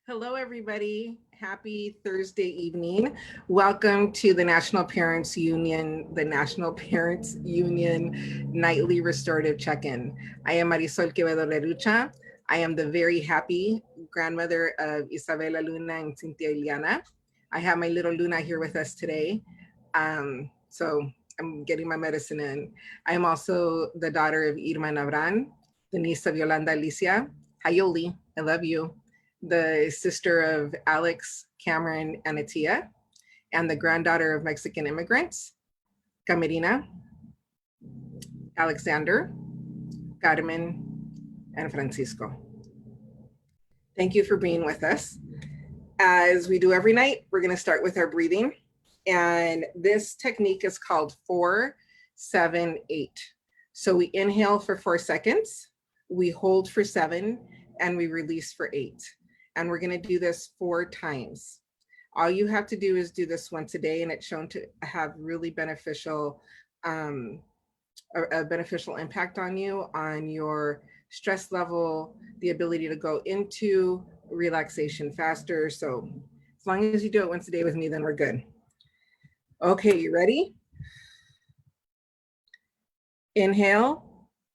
Hello, everybody. Happy Thursday evening. Welcome to the National Parents Union Nightly Restorative Check-in. I am Marisols Quevedo. I am the very happy grandmother of Isabela Luna and Cynthia Iliana. I have my little Luna here with us today. So I'm getting my medicine in. I am also the daughter of Irma Navran, the niece of Yolanda Alicia. Hi, Yoli. I love you. The sister of Alex, Cameron, and Atiya, and the granddaughter of Mexican immigrants, Camerina, Alexander, Carmen, and Francisco. Thank you for being with us. As we do every night, we're going to start with our breathing. And this technique is called 4-7-8. So we inhale for 4 seconds, we hold for 7, and we release for 8. And we're going to do this 4 times. All you have to do is do this once a day, and it's shown to have really beneficial, a beneficial impact on you, on your stress level, the ability to go into relaxation faster. So as long as you do it once a day with me, then we're good. Okay, you ready? Inhale,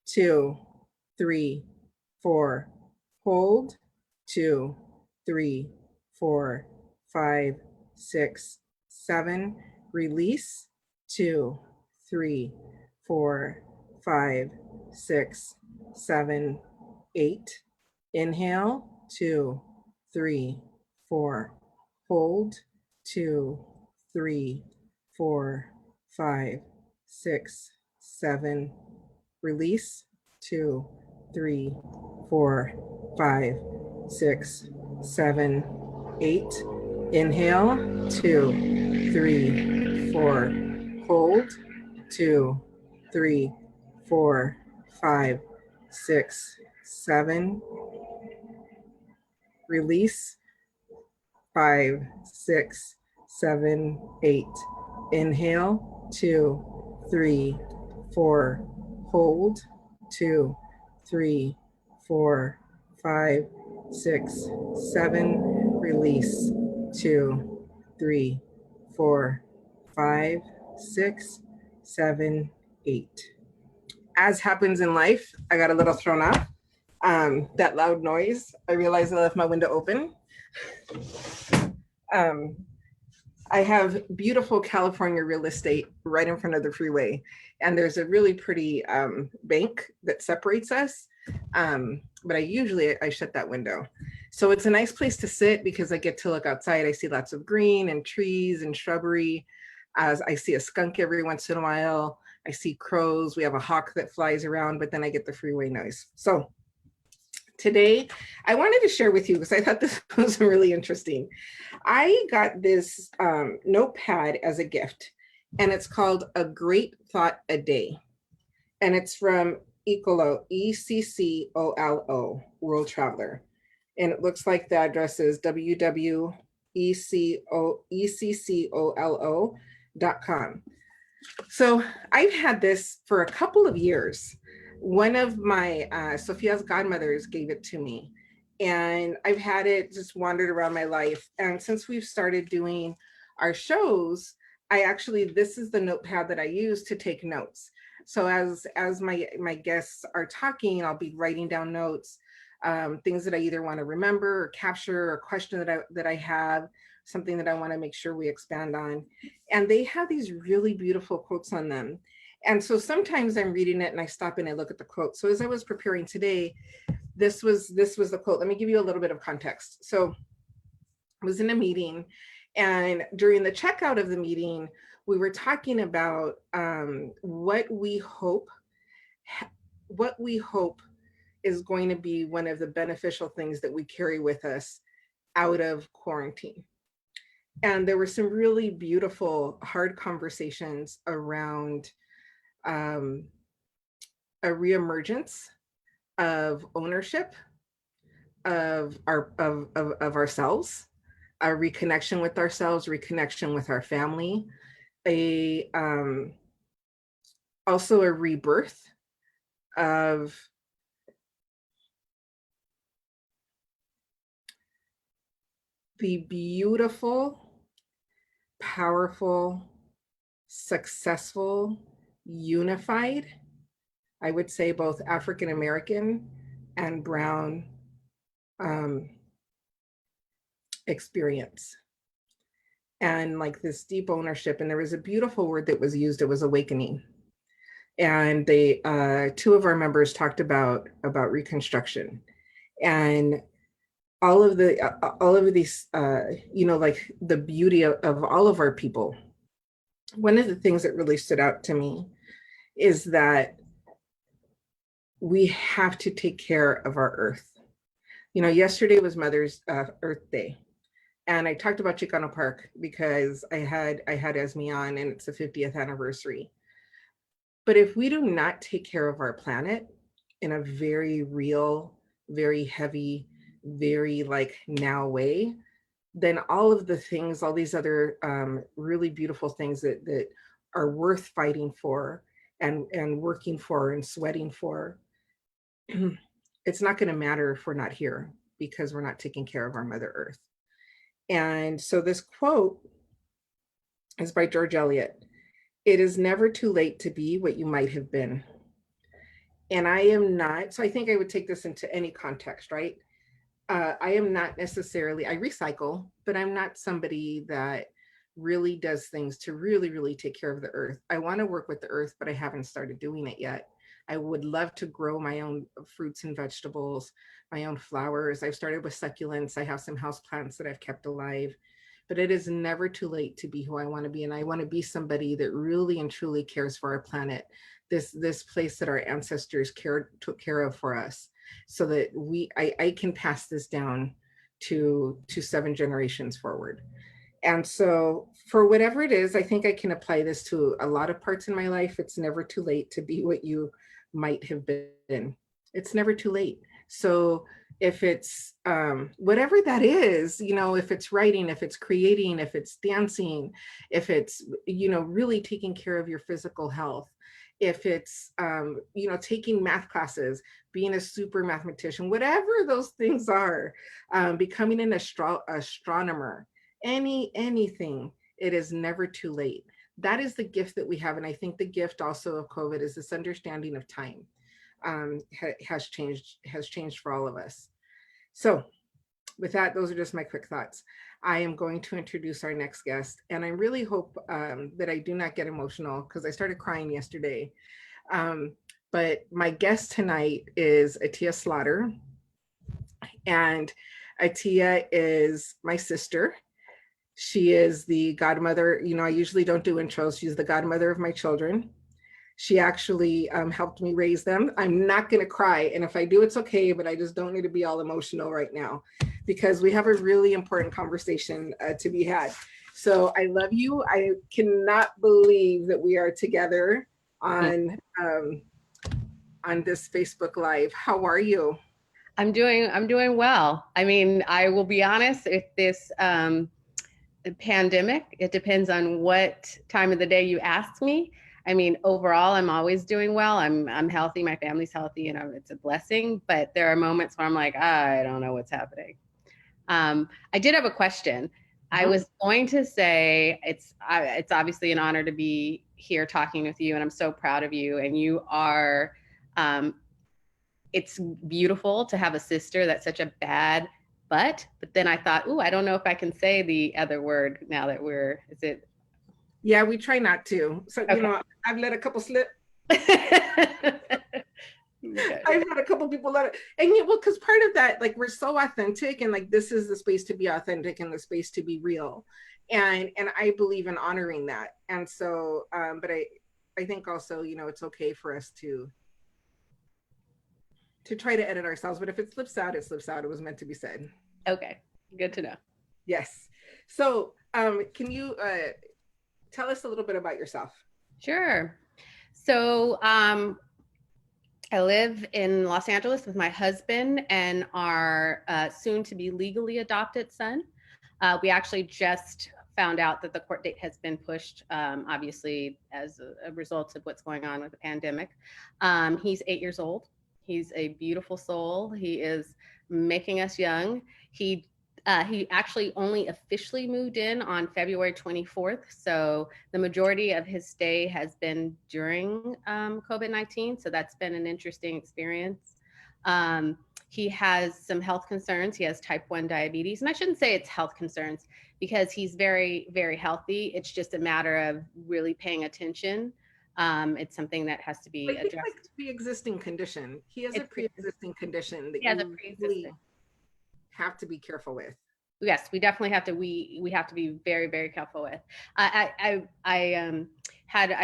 2, 3, 4. Hold, 2, 3, 4, 5, 6, 7. Release, 2, 3, 4, 5, 6, 7, 8. Inhale, 2, 3, 4. Hold, 2, 3, 4, 5, 6, 7. Release, 2, 3, 4, 5, 6, 7, 8. Inhale, 2, 3, 4. Hold, 2, 3, 4, 5, 6, 7. Release, 5, 6, 7, 8. Inhale, 2, 3, 4. Hold, 2, 3, 4, 5, 6, 7. Release, 2, 3, 4, 5, 6, 7, 8. As happens in life, I got a little thrown off. That loud noise, I realized I left my window open. I have beautiful California real estate right in front of the freeway, and there's a really pretty bank that separates us. But I shut that window. So it's a nice place to sit because I get to look outside. I see lots of green and trees and shrubbery. As I see a skunk every once in a while. I see crows. We have a hawk that flies around, but then I get the freeway noise. So today, I wanted to share with you because I thought this was really interesting. I got this notepad as a gift, and it's called A Great Thought a Day. And it's from Ecolo, ECCOLO, World Traveler. And it looks like the address is www.eccolo.com. So I've had this for a couple of years. One of my Sophia's godmothers gave it to me, and I've had it just wandered around my life. And since we've started doing our shows, this is the notepad that I use to take notes. So as my guests are talking, I'll be writing down notes, things that I either want to remember or capture, or a question that I have, something that I want to make sure we expand on. And they have these really beautiful quotes on them. And so sometimes I'm reading it and I stop and I look at the quote. So as I was preparing today, this was the quote. Let me give you a little bit of context. So I was in a meeting, and during the checkout of the meeting, we were talking about what we hope is going to be one of the beneficial things that we carry with us out of quarantine. And there were some really beautiful, hard conversations around a reemergence of ownership of ourselves, a reconnection with ourselves, reconnection with our family, also a rebirth of the beautiful, powerful, successful, unified, I would say both African American and Brown um, experience. And like this deep ownership. And there was a beautiful word that was used, it was awakening. And they two of our members talked about reconstruction and all of these like the beauty of all of our people. One of the things that really stood out to me is that we have to take care of our earth. Yesterday was Mother's Earth Day, and I talked about Chicano Park because I had Esme on, and it's the 50th anniversary. But if we do not take care of our planet in a very real, very heavy, very like now way, then all of the things, all these other really beautiful things that are worth fighting for and working for and sweating for, it's not going to matter if we're not here because we're not taking care of our Mother Earth. And so this quote is by George Eliot. It is never too late to be what you might have been. And I am not, so I think I would take this into any context, right? I am not necessarily, I recycle, but I'm not somebody that really does things to really, really take care of the earth. I want to work with the earth, but I haven't started doing it yet. I would love to grow my own fruits and vegetables, my own flowers. I've started with succulents. I have some house plants that I've kept alive, but it is never too late to be who I want to be. And I want to be somebody that really and truly cares for our planet, this place that our ancestors took care of for us, so that I can pass this down to 7 generations forward. And so for whatever it is, I think I can apply this to a lot of parts in my life. It's never too late to be what you might have been. It's never too late. So if it's whatever that is, if it's writing, if it's creating, if it's dancing, if it's, really taking care of your physical health, if it's, taking math classes, being a super mathematician, whatever those things are, becoming an astronomer, anything, it is never too late. That is the gift that we have. And I think the gift also of COVID is this understanding of time has changed for all of us. So with that, those are just my quick thoughts. I am going to introduce our next guest, and I really hope that I do not get emotional because I started crying yesterday. But my guest tonight is Atiya Slaughter, and Atiya is my sister. She is the godmother. I usually don't do intros. She's the godmother of my children. She actually helped me raise them. I'm not going to cry. And if I do, it's okay, but I just don't need to be all emotional right now because we have a really important conversation to be had. So I love you. I cannot believe that we are together on this Facebook Live. How are you? I'm doing well. I mean, I will be honest, if this pandemic, it depends on what time of the day you ask me. I mean, overall, I'm always doing well. I'm healthy. My family's healthy, and it's a blessing. But there are moments where I'm like, I don't know what's happening. I did have a question. I was going to say it's obviously an honor to be here talking with you, and I'm so proud of you. And you are, it's beautiful to have a sister that's such a bad but then I thought, I don't know if I can say the other word now that is it? Yeah, we try not to. So, okay. I've let a couple slip. Okay. I've had a couple people let it, and because part of that, like, we're so authentic, and like, this is the space to be authentic and the space to be real, and I believe in honoring that. And so, but I think also, it's okay for us to try to edit ourselves. But if it slips out, it slips out. It was meant to be said. Okay, good to know. Yes. So, can you tell us a little bit about yourself? Sure. So, I live in Los Angeles with my husband and our soon-to-be legally adopted son. We actually just found out that the court date has been pushed, obviously, as a result of what's going on with the pandemic. He's 8 years old. He's a beautiful soul. He is making us young. He He actually only officially moved in on February 24th. So the majority of his stay has been during COVID-19. So that's been an interesting experience. Um, he has some health concerns. He has type 1 diabetes. And I shouldn't say it's health concerns because he's very, very healthy. It's just a matter of really paying attention. It's something that has to be I think like addressed. pre-existing condition. He has a It's pre-existing condition that he has a you really pre-existing. have to be careful with. Yes, we definitely have to. We have to be very, very careful with. I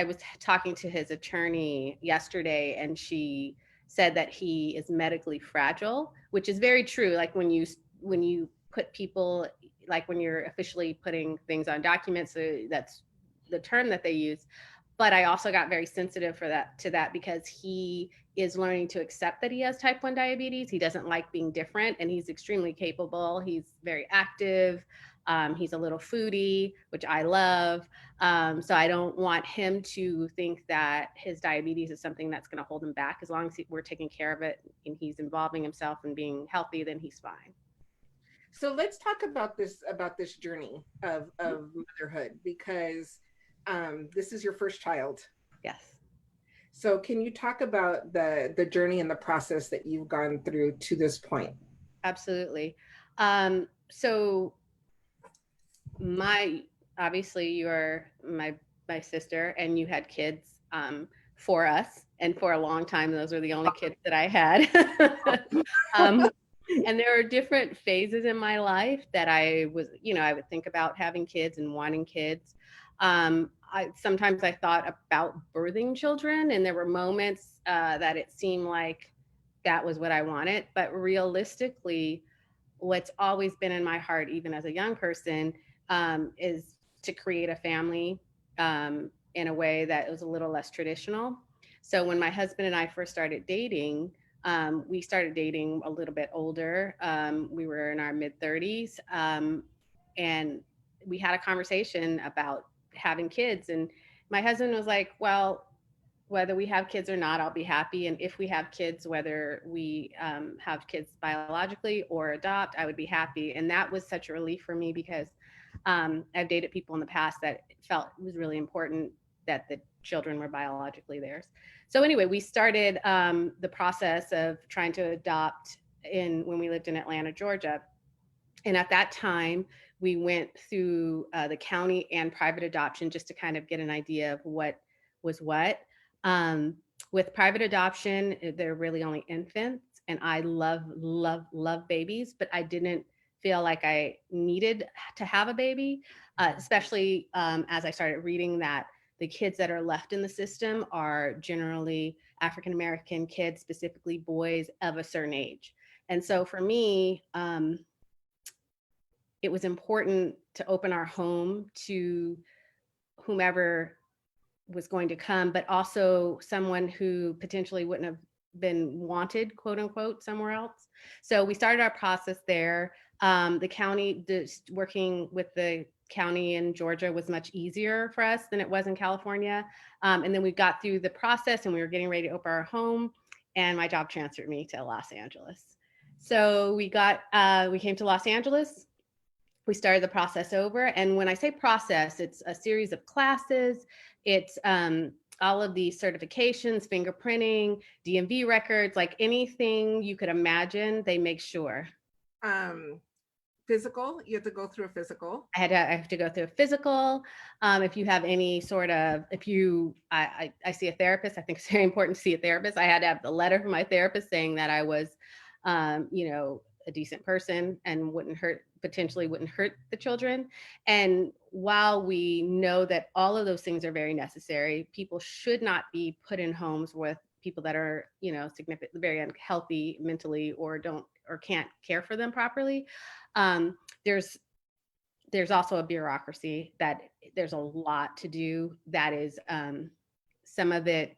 was talking to his attorney yesterday, and she said that he is medically fragile, which is very true. Like when you put people, like when you're officially putting things on documents, that's the term that they use. But I also got very sensitive for that to that because he is learning to accept that he has type 1 diabetes. He doesn't like being different, and he's extremely capable. He's very active. He's a little foodie, which I love. So I don't want him to think that his diabetes is something that's going to hold him back. As long as we're taking care of it and he's involving himself and being healthy, then he's fine. So let's talk about this journey of motherhood, because this is your first child. Yes, So can you talk about the journey and the process that you've gone through to this point? absolutely. So my obviously you're my sister and you had kids for us, and for a long time those were the only kids that I had. um, and there are different phases in my life that I was, I would think about having kids and wanting kids. Sometimes I thought about birthing children, and there were moments that it seemed like that was what I wanted, but realistically what's always been in my heart, even as a young person, is to create a family in a way that was a little less traditional. So when my husband and I first started dating, we started dating a little bit older. We were in our mid 30s, and we had a conversation about having kids. And my husband was like, "Well, whether we have kids or not, I'll be happy. And if we have kids, whether we have kids biologically or adopt, I would be happy." And that was such a relief for me because I've dated people in the past that felt it was really important that the children were biologically theirs. So anyway, we started the process of trying to adopt when we lived in Atlanta, Georgia. And at that time, we went through the county and private adoption just to kind of get an idea of what was what. Um, with private adoption, they're really only infants, and I love, love, love babies, but I didn't feel like I needed to have a baby, especially as I started reading that the kids that are left in the system are generally African American kids, specifically boys of a certain age. And so for me, it was important to open our home to whomever was going to come, but also someone who potentially wouldn't have been wanted, quote unquote, somewhere else. So we started our process there. The county, working with the county in Georgia was much easier for us than it was in California. And then we got through the process and we were getting ready to open our home, and my job transferred me to Los Angeles. So we came to Los Angeles. We started the process over. And when I say process, it's a series of classes. It's all of the certifications, fingerprinting, DMV records, like anything you could imagine, they make sure. Physical, you have to go through a physical. I have to go through a physical. If you have any sort of, I see a therapist, I think it's very important to see a therapist. I had to have the letter from my therapist saying that I was, a decent person and potentially wouldn't hurt the children. And while we know that all of those things are very necessary, people should not be put in homes with people that are, significantly very unhealthy mentally or can't care for them properly. There's also a bureaucracy that there's a lot to do that is some of it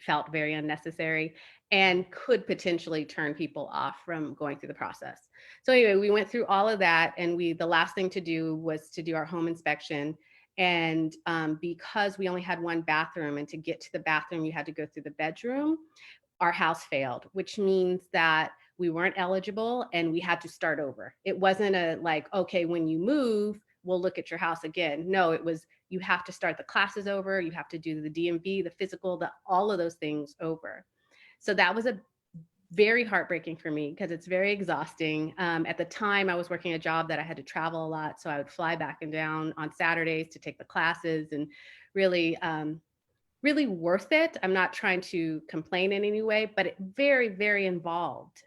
felt very unnecessary and could potentially turn people off from going through the process. So anyway, we went through all of that, and the last thing to do was to do our home inspection. And because we only had one bathroom, and to get to the bathroom you had to go through the bedroom, our house failed, which means that we weren't eligible and we had to start over. It wasn't a like, okay, when you move, we'll look at your house again. No, it was, you have to start the classes over. You have to do the DMV, the physical, all of those things over. So that was a very heartbreaking for me because it's very exhausting. At the time, I was working a job that I had to travel a lot. So I would fly back and down on Saturdays to take the classes, and really, really worth it. I'm not trying to complain in any way, but it very, very involved.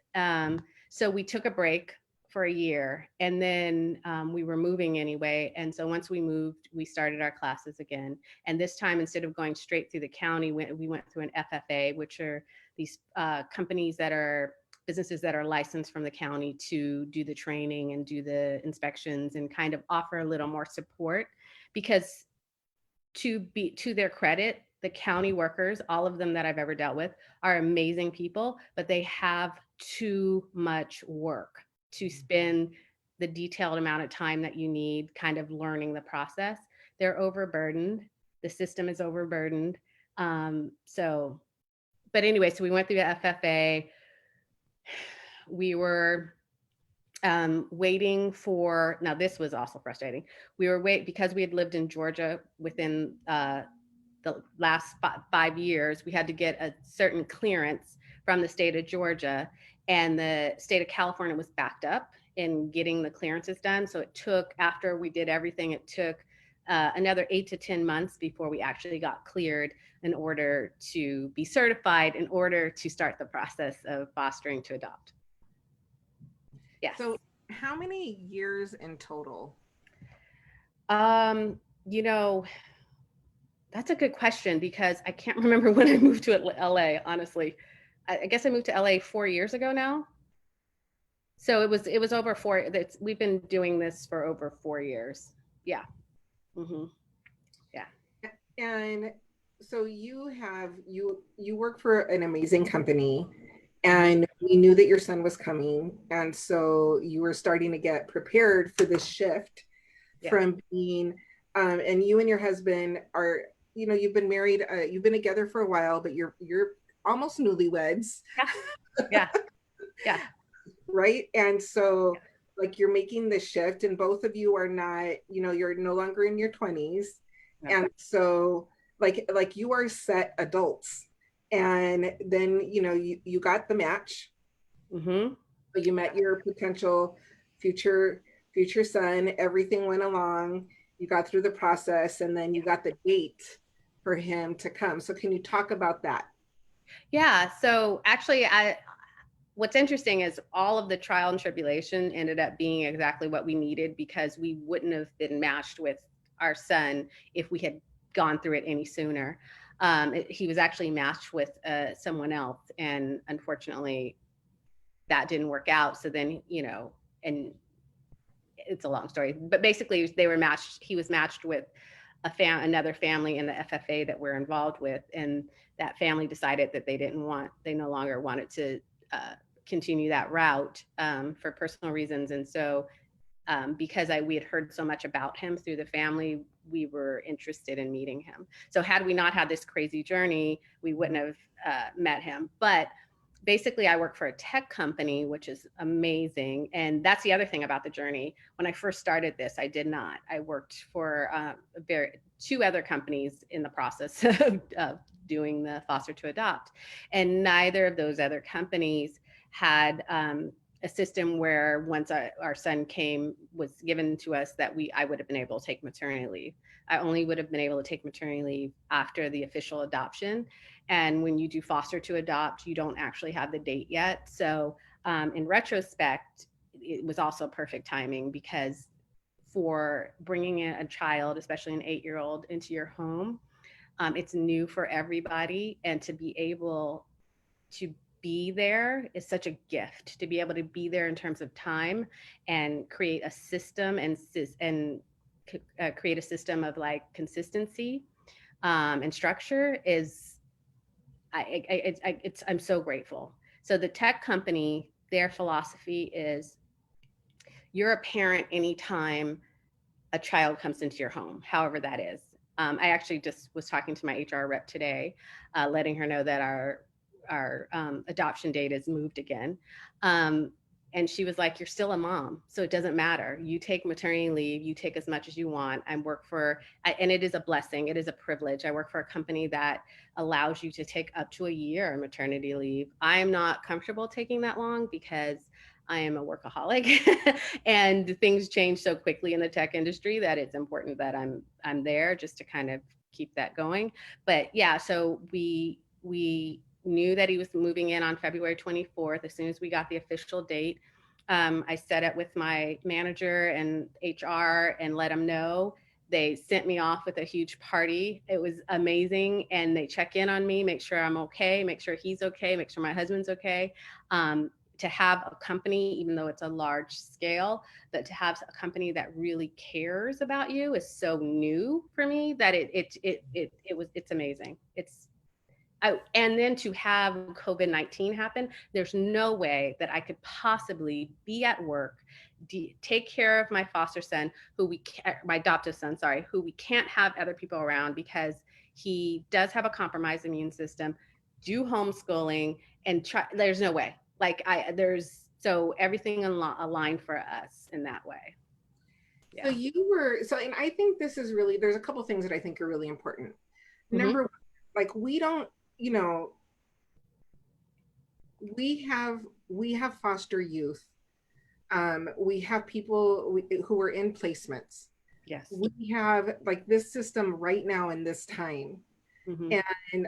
So we took a break for a year, and then we were moving anyway. And so once we moved, we started our classes again. And this time, instead of going straight through the county, we went through an FFA, which are these companies that are businesses that are licensed from the county to do the training and do the inspections and kind of offer a little more support. Because to their credit, the county workers, all of them that I've ever dealt with, are amazing people, but they have too much work to spend the detailed amount of time that you need kind of learning the process. They're overburdened. The system is overburdened. But anyway, so we went through the FFA. We were waiting for, now this was also frustrating. We were because we had lived in Georgia within the last 5 years, we had to get a certain clearance from the state of Georgia, and the state of California was backed up in getting the clearances done. So it took, after we did everything, it took another 8 to 10 months before we actually got cleared in order to be certified, in order to start the process of fostering to adopt. Yes. So how many years in total? You know, that's a good question, because I can't remember when I moved to LA, honestly. I guess I moved to LA 4 years ago now. So it was over we've been doing this for over 4 years. Yeah. Mm-hmm. Yeah. And so you work for an amazing company, and we knew that your son was coming. And so you were starting to get prepared for this shift from being, and you and your husband are, you've been married, you've been together for a while, but you're almost newlyweds. Yeah. Yeah. Right. And so like you're making the shift, and both of you are not, you're no longer in your 20s. Okay. And so like you are set adults. And then, you got the match. Mm-hmm. You met your potential future son. Everything went along. You got through the process, and then you got the date for him to come. So can you talk about that? Yeah. So actually, what's interesting is all of the trial and tribulation ended up being exactly what we needed, because we wouldn't have been matched with our son if we had gone through it any sooner. He was actually matched with someone else, and unfortunately that didn't work out. So then, and it's a long story, but basically he was matched with another family in the FFA that we're involved with, and that family decided that they no longer wanted to continue that route for personal reasons. And so because we had heard so much about him through the family, we were interested in meeting him. So had we not had this crazy journey, we wouldn't have met him. But basically, I work for a tech company, which is amazing. And that's the other thing about the journey. When I first started this, I did not. I worked for 2 other companies in the process of doing the foster to adopt. And neither of those other companies had a system where once our son was given to us, that I would have been able to take maternity leave. I only would have been able to take maternity leave after the official adoption. And when you do foster to adopt, you don't actually have the date yet. So in retrospect, it was also perfect timing, because for bringing in a child, especially an 8-year-old, into your home, it's new for everybody. And to be able to be there is such a gift, to be able to be there in terms of time and create a system and create a system of like consistency and structure is, I'm so grateful. So the tech company, their philosophy is you're a parent anytime a child comes into your home, however that is. I actually just was talking to my HR rep today, letting her know that adoption date is moved again. And she was like, you're still a mom, so it doesn't matter. You take maternity leave, you take as much as you want. And it is a blessing. It is a privilege. I work for a company that allows you to take up to a year of maternity leave. I am not comfortable taking that long because I am a workaholic and things change so quickly in the tech industry that it's important that I'm there just to kind of keep that going. But yeah, so we knew that he was moving in on February 24th. As soon as we got the official date, I set it with my manager and HR and let them know. They sent me off with a huge party. It was amazing. And they check in on me, make sure I'm okay, make sure he's okay, make sure my husband's okay. To have a company, even though it's a large scale, but to have a company that really cares about you is so new for me that it's amazing. And then to have COVID-19 happen, there's no way that I could possibly be at work, take care of my foster son, my adoptive son, sorry, who we can't have other people around because he does have a compromised immune system, do homeschooling, and there's no way. So everything aligned for us in that way. Yeah. And I think this is really, there's a couple things that I think are really important. Number one, like we don't, we have foster youth. We have people who are in placements. Yes. We have like this system right now in this time. And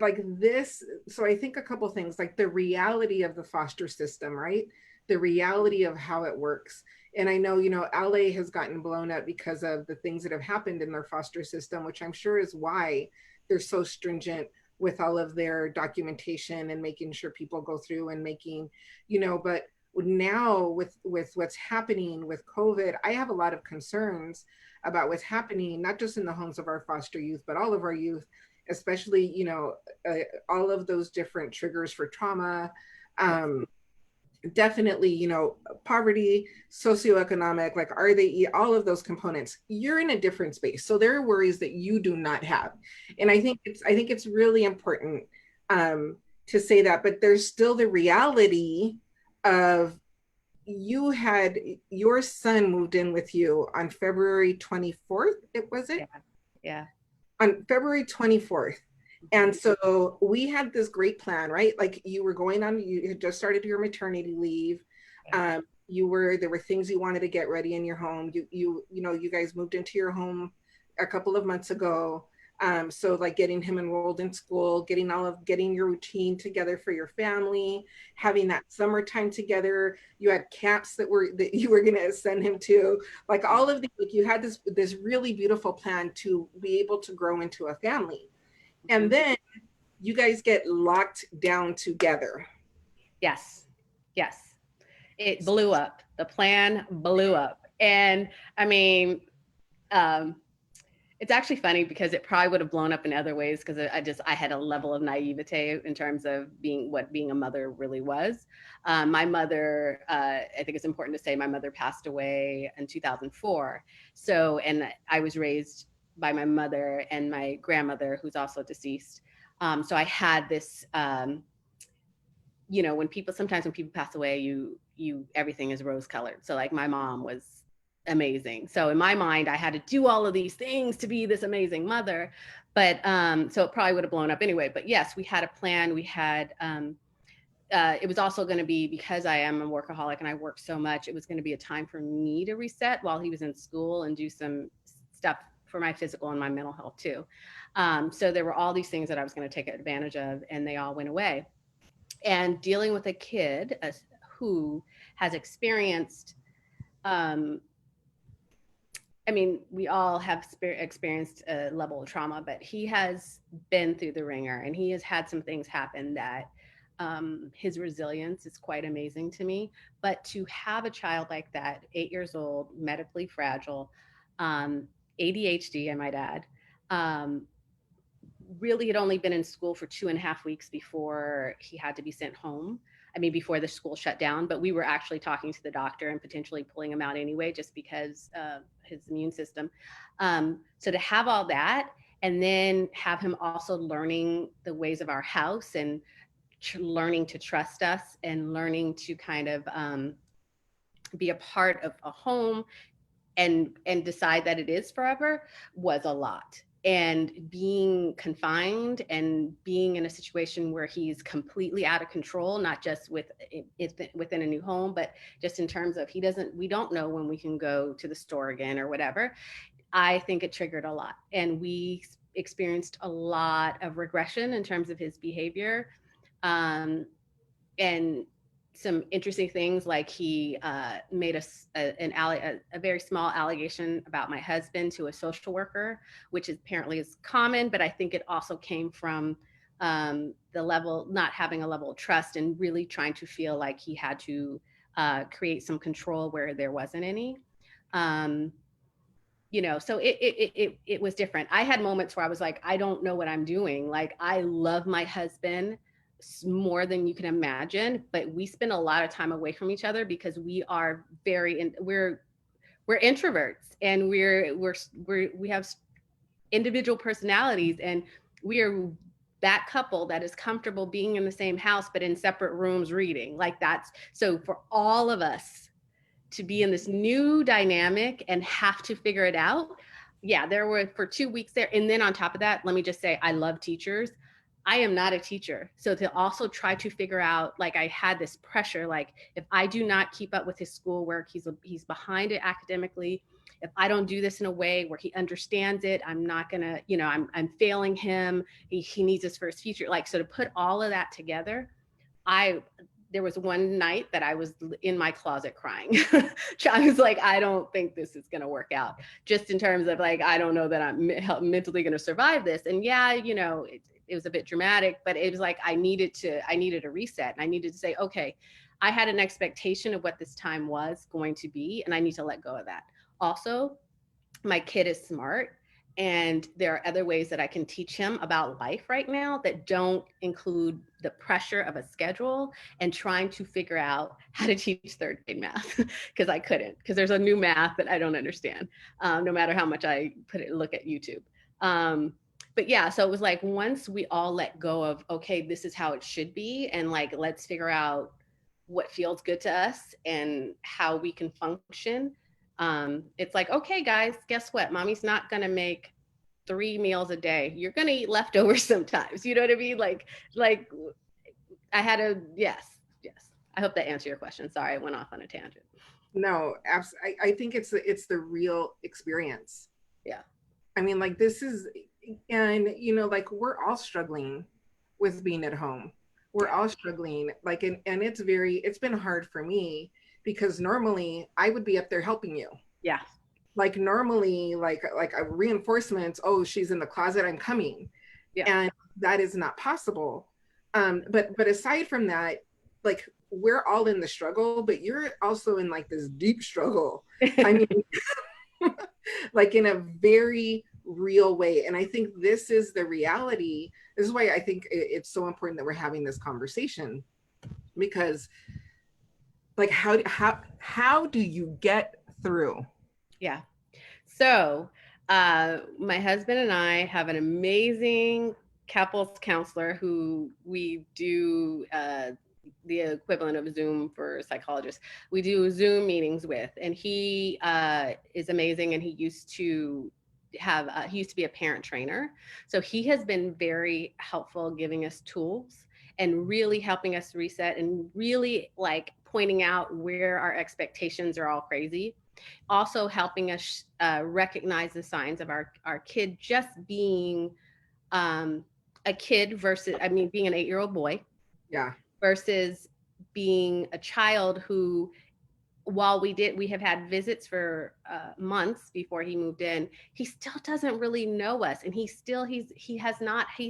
like this, so I think a couple things, like the reality of the foster system, right? The reality of how it works. And I know, LA has gotten blown up because of the things that have happened in their foster system, which I'm sure is why they're so stringent with all of their documentation and making sure people go through and making, but now with what's happening with COVID, I have a lot of concerns about what's happening, not just in the homes of our foster youth, but all of our youth, especially, all of those different triggers for trauma. Definitely, poverty, socioeconomic, like are they all of those components? You're in a different space. So there are worries that you do not have. And I think it's really important to say that, but there's still the reality of you had your son moved in with you on February 24th, was it? Yeah. On February 24th. And so we had this great plan, right? Like you had just started your maternity leave. There were things you wanted to get ready in your home. You guys moved into your home a couple of months ago. So like getting him enrolled in school, getting your routine together for your family, having that summertime together. You had camps that you were going to send him to, like all of the, like you had this really beautiful plan to be able to grow into a family. And then you guys get locked down together. Yes. It blew up. The plan blew up. And I mean, it's actually funny because it probably would have blown up in other ways because I had a level of naivete in terms of being a mother really was. My mother, I think it's important to say, my mother passed away in 2004. So, and I was raised by my mother and my grandmother, who's also deceased. So I had this, when people pass away, everything is rose colored. So like my mom was amazing. So in my mind, I had to do all of these things to be this amazing mother. But so it probably would have blown up anyway. But yes, we had a plan. We had, it was also going to be, because I am a workaholic and I work so much, it was going to be a time for me to reset while he was in school and do some stuff for my physical and my mental health too. So there were all these things that I was going to take advantage of, and they all went away. And dealing with a kid who has experienced, we all have experienced a level of trauma, but he has been through the ringer and he has had some things happen that his resilience is quite amazing to me. But to have a child like that, 8 years old, medically fragile, ADHD, I might add, really had only been in school for 2.5 weeks before he had to be sent home. Before the school shut down, but we were actually talking to the doctor and potentially pulling him out anyway, just because his immune system. So to have all that, and then have him also learning the ways of our house and learning to trust us and learning to kind of be a part of a home and decide that it is forever was a lot. And being confined and being in a situation where he's completely out of control, not just within a new home, but just in terms of we don't know when we can go to the store again or whatever. I think it triggered a lot. And we experienced a lot of regression in terms of his behavior. And some interesting things, like he made a very small allegation about my husband to a social worker, which apparently is common, but I think it also came from the level, not having a level of trust and really trying to feel like he had to create some control where there wasn't any. So it was different. I had moments where I was like, I don't know what I'm doing. Like, I love my husband more than you can imagine, but we spend a lot of time away from each other because we are we're introverts, and we have individual personalities, and we are that couple that is comfortable being in the same house but in separate rooms reading. Like, that's so for all of us to be in this new dynamic and have to figure it out. Yeah, there were for 2 weeks there. And then on top of that, let me just say, I love teachers. I am not a teacher. So to also try to figure out, like, I had this pressure, like, if I do not keep up with his schoolwork, he's behind it academically. If I don't do this in a way where he understands it, I'm not gonna, I'm failing him. He needs this for his future. Like, so to put all of that together, there was one night that I was in my closet crying. I was like, I don't think this is going to work out, just in terms of, like, I don't know that I'm mentally going to survive this. And yeah, it was a bit dramatic, but it was like, I needed a reset, and I needed to say, okay, I had an expectation of what this time was going to be, and I need to let go of that. Also, my kid is smart, and there are other ways that I can teach him about life right now that don't include the pressure of a schedule and trying to figure out how to teach third grade math, because I couldn't, because there's a new math that I don't understand, no matter how much I look at YouTube. But yeah, so it was like, once we all let go of, okay, this is how it should be, and like, let's figure out what feels good to us and how we can function. It's like, okay, guys, guess what? Mommy's not going to make 3 meals a day. You're going to eat leftovers sometimes. You know what I mean? Like I had yes. I hope that answered your question. Sorry, I went off on a tangent. No, absolutely. I think it's the real experience. Yeah. I mean, like, this is, and like, we're all struggling with being at home. We're all struggling, like, and it's been hard for me, because normally I would be up there helping you. Yeah. Like, normally, like a reinforcement, oh, she's in the closet, I'm coming. Yeah. And that is not possible. But aside from that, like, we're all in the struggle, but you're also in, like, this deep struggle. I mean, like, in a very real way. And I think this is the reality. This is why I think it's so important that we're having this conversation, because, like, how do you get through? Yeah. So my husband and I have an amazing couples counselor who we do the equivalent of Zoom for psychologists. We do Zoom meetings with, and he is amazing. And he used to be a parent trainer. So he has been very helpful, giving us tools and really helping us reset, and really, like, pointing out where our expectations are all crazy. Also helping us recognize the signs of our kid just being a kid versus, being an 8-year-old boy. Yeah. Versus being a child who, while we have had visits for months before he moved in, he still doesn't really know us. And he's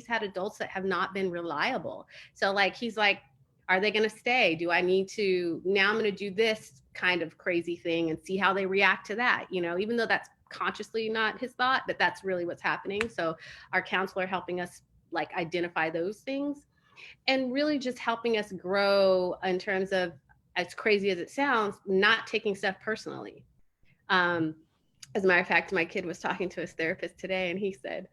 had adults that have not been reliable. So, like, he's like, are they going to stay? Do I need to, now I'm going to do this kind of crazy thing and see how they react to that, even though that's consciously not his thought, but that's really what's happening. So our counselor helping us, like, identify those things, and really just helping us grow in terms of, as crazy as it sounds, not taking stuff personally. As a matter of fact, my kid was talking to his therapist today, and he said,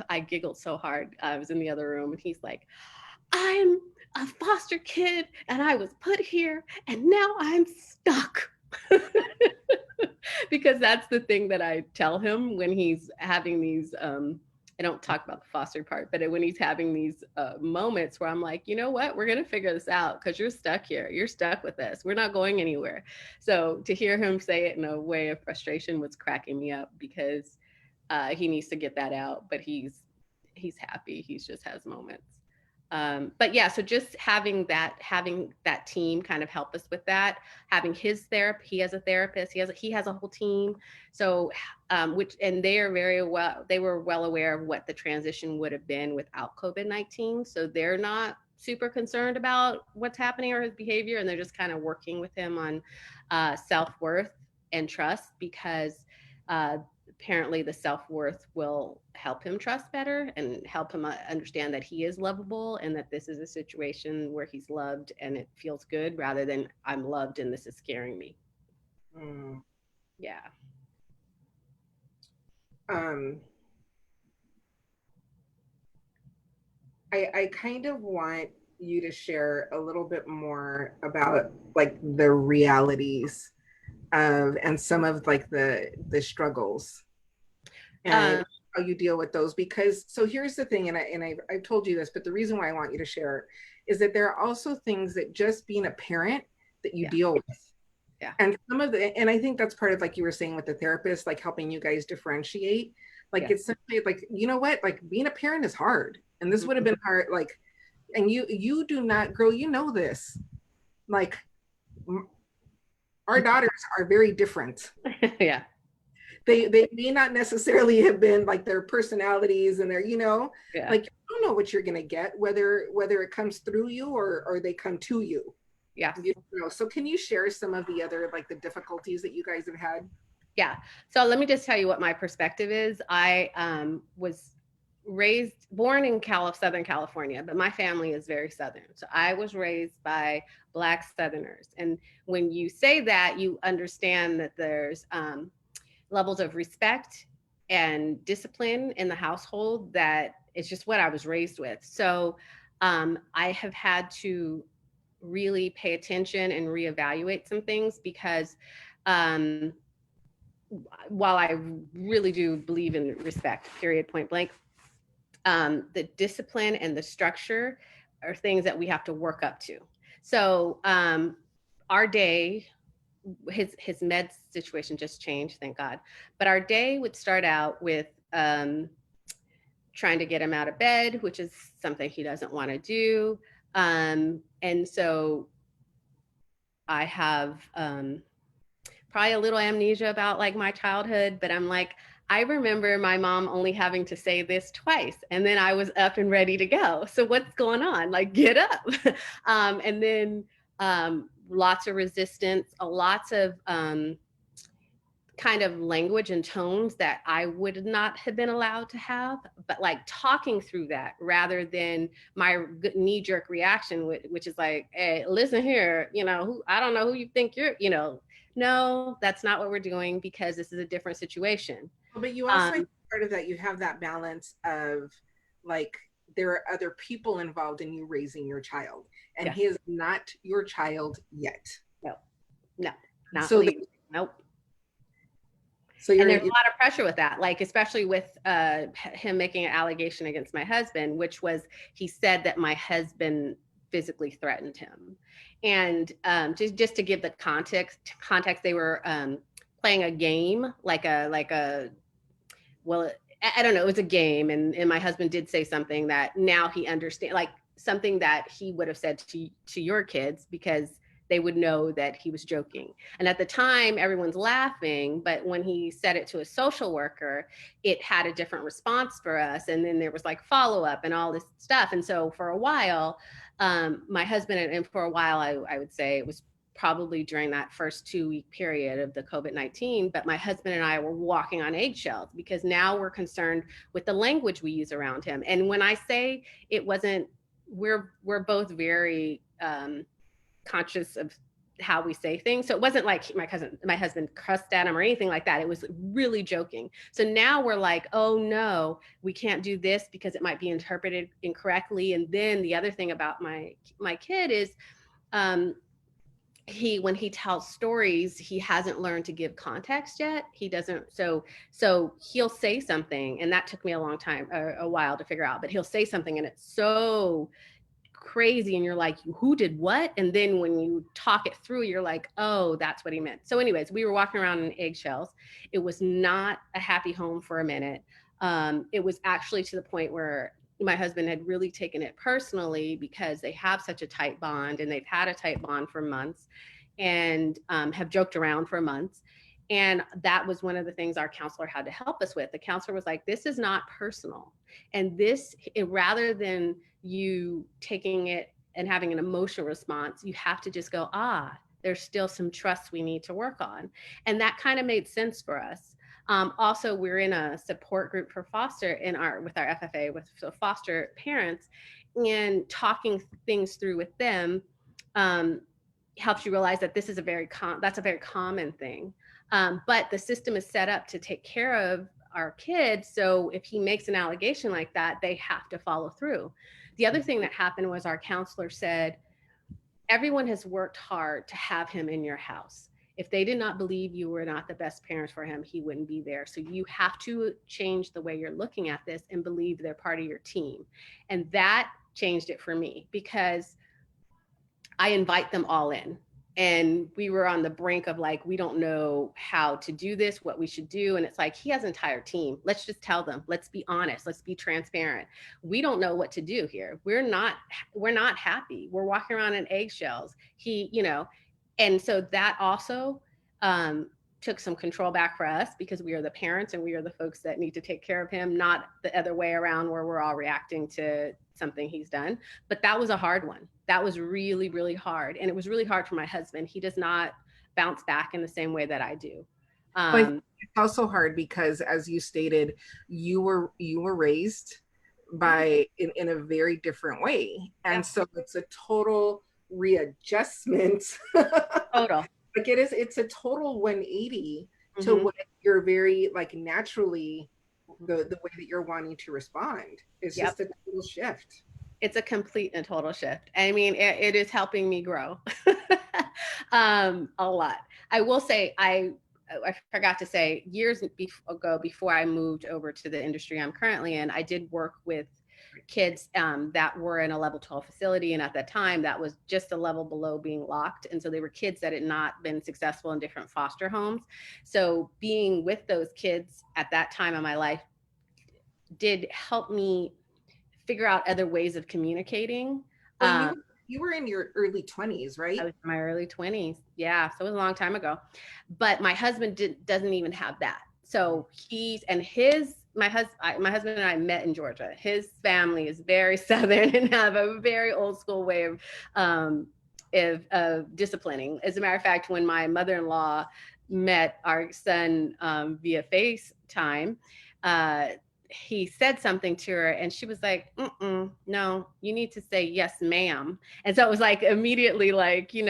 I giggled so hard. I was in the other room, and he's like, I'm a foster kid and I was put here and now I'm stuck. Because that's the thing that I tell him when he's having these I don't talk about the foster part, but when he's having these moments where I'm like, you know what, we're going to figure this out because you're stuck here. You're stuck with us. We're not going anywhere. So to hear him say it in a way of frustration was cracking me up because he needs to get that out, but he's happy. He just has moments. But yeah, so just having that team kind of help us with that, having his therapist, he has a therapist, he has a whole team. So, which, and they were well aware of what the transition would have been without COVID-19. So they're not super concerned about what's happening or his behavior. And they're just kind of working with him on self-worth and trust because apparently the self-worth will help him trust better and help him understand that he is lovable and that this is a situation where he's loved and it feels good rather than I'm loved and this is scaring me. Yeah. I kind of want you to share a little bit more about like the realities of and some of like the struggles and how you deal with those. Because so here's the thing, and I've told you this, but the reason why I want you to share is that there are also things that just being a parent that you deal with. Yeah. And some of the, and I think that's part of, like you were saying with the therapist, like helping you guys differentiate. Like it's simply like, you know what, like being a parent is hard. And this would have been hard. Like, and you do not, girl, you know this. Like our daughters are very different. Yeah. They may not necessarily have been like their personalities and their, you know, like you don't know what you're gonna get, whether it comes through you or they come to you. Yeah. You know, so can you share some of the other like the difficulties that you guys have had? Yeah. So let me just tell you what my perspective is. I was born in Southern California, but my family is very Southern. So I was raised by Black Southerners. And when you say that, you understand that there's levels of respect and discipline in the household that it's just what I was raised with. So I have had to really pay attention and reevaluate some things because while I really do believe in respect, period, point blank, the discipline and the structure are things that we have to work up to. So our day, his med situation just changed, thank God. But our day would start out with trying to get him out of bed, which is something he doesn't want to do. And so I have probably a little amnesia about like my childhood, but I'm like, I remember my mom only having to say this twice and then I was up and ready to go. So what's going on? Like, get up. And then lots of resistance, lots of kind of language and tones that I would not have been allowed to have, but like talking through that rather than my knee-jerk reaction, which is like, hey, listen here, you know, I don't know who you think you're, you know, no, that's not what we're doing because this is a different situation. But you also part of that, you have that balance of like there are other people involved in you raising your child, and he is not your child yet. No, not so nope. So and there's a lot of pressure with that, like especially with him making an allegation against my husband, which was he said that my husband physically threatened him. And just to give the context, they were playing a game, like a well, I don't know, it was a game, and my husband did say something that now he understands, like something that he would have said to your kids because they would know that he was joking. And at the time, everyone's laughing, but when he said it to a social worker, it had a different response for us. And then there was like follow-up and all this stuff. And so for a while, my husband, and for a while, I would say it was probably during that first 2-week period of the COVID-19, but my husband and I were walking on eggshells because now we're concerned with the language we use around him. And when I say it wasn't, we're both very, conscious of how we say things. So it wasn't like my husband cussed at him or anything like that. It was really joking. So now we're like, oh no, we can't do this because it might be interpreted incorrectly. And then the other thing about my kid is, um, when he tells stories, he hasn't learned to give context yet. He doesn't. So he'll say something, and that took me a long time, a while to figure out. But he'll say something, and it's so crazy, and you're like, who did what? And then when you talk it through, you're like, oh, that's what he meant. So anyways, we were walking around in eggshells. It was not a happy home for a minute. It was actually to the point where my husband had really taken it personally, because they have such a tight bond, and they've had a tight bond for months, and have joked around for months. And that was one of the things our counselor had to help us with. The counselor was like, this is not personal. And rather than you taking it and having an emotional response, you have to just go, there's still some trust we need to work on. And that kind of made sense for us. Also, we're in a support group for foster with our FFA, with foster parents, and talking things through with them helps you realize that this is that's a very common thing. But the system is set up to take care of our kids. So if he makes an allegation like that, they have to follow through. The other thing that happened was our counselor said, everyone has worked hard to have him in your house. If they did not believe you were not the best parents for him, he wouldn't be there. So you have to change the way you're looking at this and believe they're part of your team. And that changed it for me, because I invite them all in. And we were on the brink of like, we don't know how to do this, what we should do. And it's like, he has an entire team. Let's just tell them, let's be honest. Let's be transparent. We don't know what to do here. We're not happy. We're walking around in eggshells. And so that also took some control back for us, because we are the parents and we are the folks that need to take care of him, not the other way around where we're all reacting to something he's done. But that was a hard one. That was really, really hard. And it was really hard for my husband. He does not bounce back in the same way that I do. But it's also hard because, as you stated, you were raised by in a very different way. And so it's a total readjustment. Total. Like it's a total 180 to what you're very like naturally the way that you're wanting to respond. It's just a total shift. It's a complete and total shift. I mean, it is helping me grow a lot. I will say, I forgot to say, years ago, before I moved over to the industry I'm currently in, I did work with kids that were in a level 12 facility. And at that time, that was just a level below being locked. And so they were kids that had not been successful in different foster homes. So being with those kids at that time in my life did help me figure out other ways of communicating. Well, you were in your early 20s, right? I was in my early 20s. Yeah. So it was a long time ago. But my husband doesn't even have that. So my husband and I met in Georgia. His family is very Southern and have a very old school way of disciplining. As a matter of fact, when my mother-in-law met our son via FaceTime, he said something to her and she was like, no, you need to say yes, ma'am. And so it was like immediately like, he's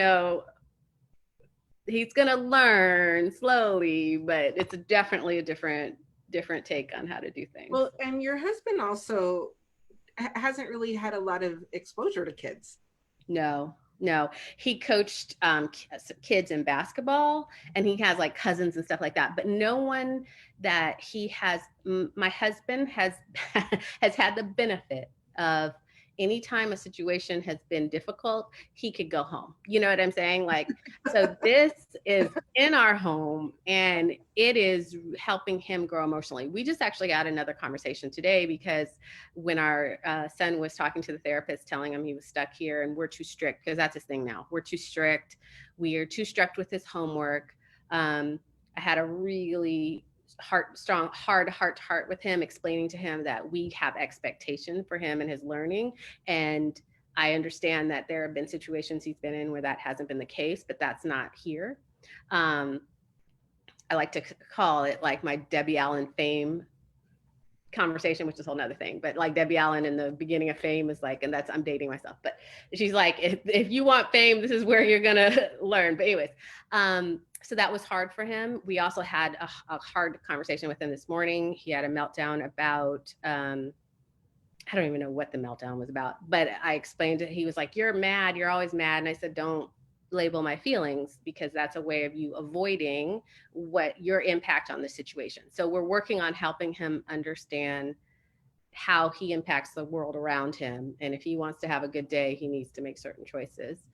going to learn slowly, but it's definitely a different take on how to do things. Well, and your husband also hasn't really had a lot of exposure to kids. No, he coached kids in basketball, and he has like cousins and stuff like that, but no one that he has. My husband has had the benefit of anytime a situation has been difficult, he could go home. You know what I'm saying? Like, so this is in our home and it is helping him grow emotionally. We just actually had another conversation today because when our son was talking to the therapist, telling him he was stuck here and we're too strict, because that's his thing now. We're too strict. We are too strict with his homework. I had a really strong heart to heart with him, explaining to him that we have expectation for him and his learning. And I understand that there have been situations he's been in where that hasn't been the case, but that's not here. I like to call it like my Debbie Allen fame conversation, which is a whole nother thing. But like Debbie Allen in the beginning of Fame is like, and that's, I'm dating myself, but she's like, if you want fame, this is where you're gonna learn. But anyways, so that was hard for him. We also had a hard conversation with him this morning. He had a meltdown about I don't even know what the meltdown was about, but I explained it. He was like, "You're mad. You're always mad." And I said, "Don't label my feelings, because that's a way of you avoiding what your impact on the situation." So we're working on helping him understand how he impacts the world around him. And if he wants to have a good day, he needs to make certain choices.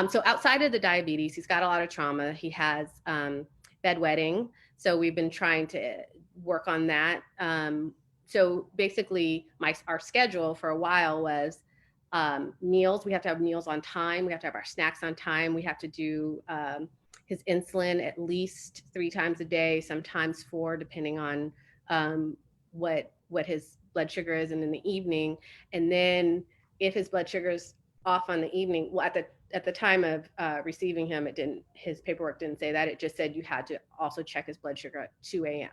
So outside of the diabetes, he's got a lot of trauma. He has bedwetting. So we've been trying to work on that. So basically our schedule for a while was meals. We have to have meals on time. We have to have our snacks on time. We have to do his insulin at least 3 times a day, sometimes 4, depending on what his blood sugar is, and in the evening. And then if his blood sugar is off on the evening, well, at the time of receiving him, his paperwork didn't say that. It just said you had to also check his blood sugar at 2 a.m.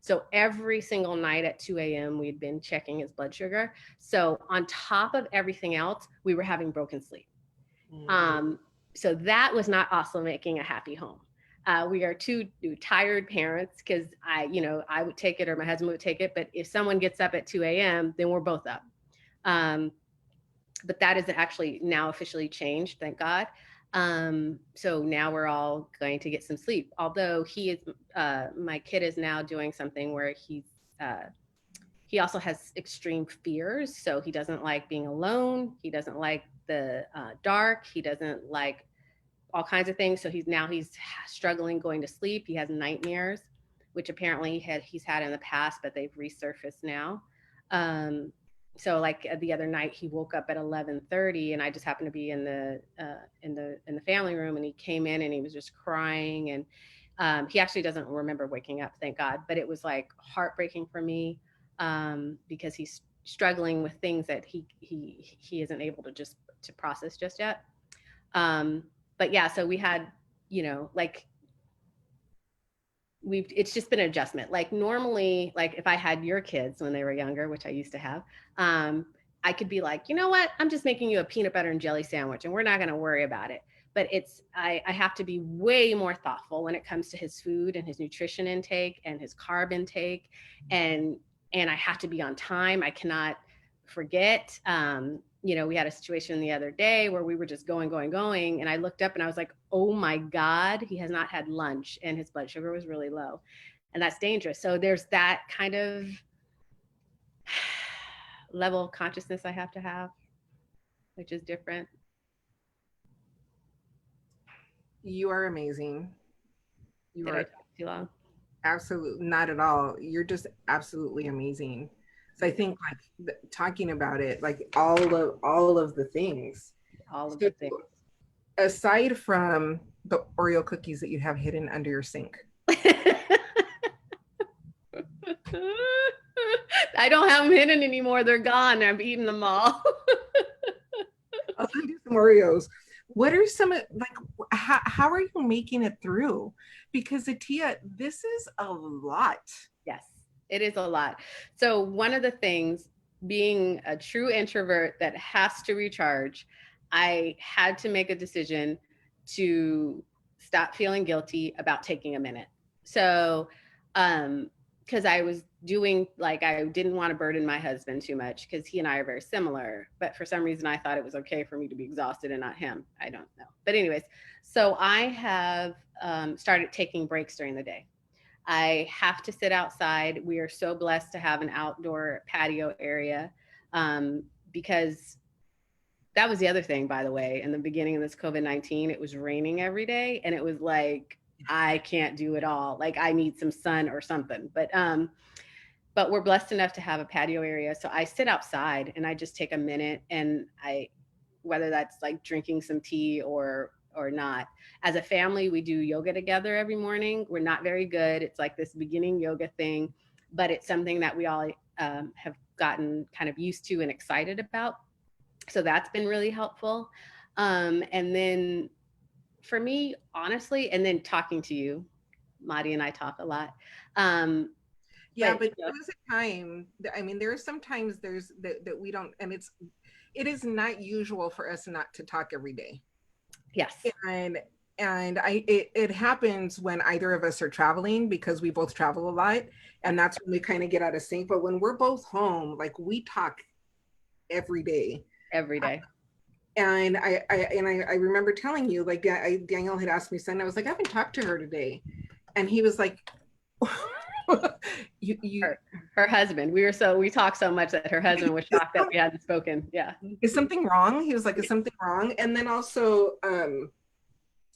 So every single night at 2 a.m., we'd been checking his blood sugar. So on top of everything else, we were having broken sleep. So that was not also making a happy home. We are two tired parents, because I would take it, or my husband would take it. But if someone gets up at 2 a.m., then we're both up. But that is actually now officially changed, thank God. So now we're all going to get some sleep. Although my kid is now doing something where he also has extreme fears. So he doesn't like being alone. He doesn't like the dark. He doesn't like all kinds of things. So he's struggling going to sleep. He has nightmares, which apparently he's had in the past, but they've resurfaced now. So like the other night, he woke up at 11:30, and I just happened to be in the family room, and he came in and he was just crying, and he actually doesn't remember waking up, thank God. But it was like heartbreaking for me, because he's struggling with things that he isn't able to process just yet. But yeah, so we had, it's just been an adjustment. Like normally, like if I had your kids when they were younger, which I used to have, I could be like, you know what, I'm just making you a peanut butter and jelly sandwich, and we're not going to worry about it. But I have to be way more thoughtful when it comes to his food and his nutrition intake and his carb intake. And I have to be on time. I cannot forget. We had a situation the other day where we were just going, and I looked up and I was like, oh my God, he has not had lunch, and his blood sugar was really low. And that's dangerous. So there's that kind of level of consciousness I have to have, which is different. You are amazing. Did I talk too long? Absolutely not at all. You're just absolutely amazing. So I think like talking about it, like all of the things. All of the things. Aside from the Oreo cookies that you have hidden under your sink. I don't have them hidden anymore. They're gone. I've eaten them all. I'll send you some Oreos. What are some, like, how are you making it through? Because Atiya, this is a lot. Yes, it is a lot. So one of the things, being a true introvert that has to recharge, I had to make a decision to stop feeling guilty about taking a minute. So, because I was doing, like, I didn't want to burden my husband too much, because he and I are very similar, but for some reason I thought it was okay for me to be exhausted and not him. I don't know. But anyways, so I have started taking breaks during the day. I have to sit outside. We are so blessed to have an outdoor patio area, because that was the other thing, by the way. In the beginning of this COVID-19, it was raining every day, and it was like, I can't do it all. Like, I need some sun or something. But we're blessed enough to have a patio area. So I sit outside and I just take a minute, and whether that's like drinking some tea or not. As a family, we do yoga together every morning. We're not very good. It's like this beginning yoga thing, but it's something that we all have gotten kind of used to and excited about. So that's been really helpful. And then for me, honestly, and then talking to you, Madi and I talk a lot. Yeah, but there was a time I mean, there are sometimes there's that we don't, and it is not usual for us not to talk every day. Yes. And it happens when either of us are traveling, because we both travel a lot, and that's when we kind of get out of sync. But when we're both home, like, we talk every day. Every day. And I remember telling you, like, Daniel had asked me Sunday, I was like, I haven't talked to her today. And he was like, her husband. We talked so much that her husband was shocked that we hadn't spoken. Yeah. Is something wrong? He was like, is something wrong? And then also,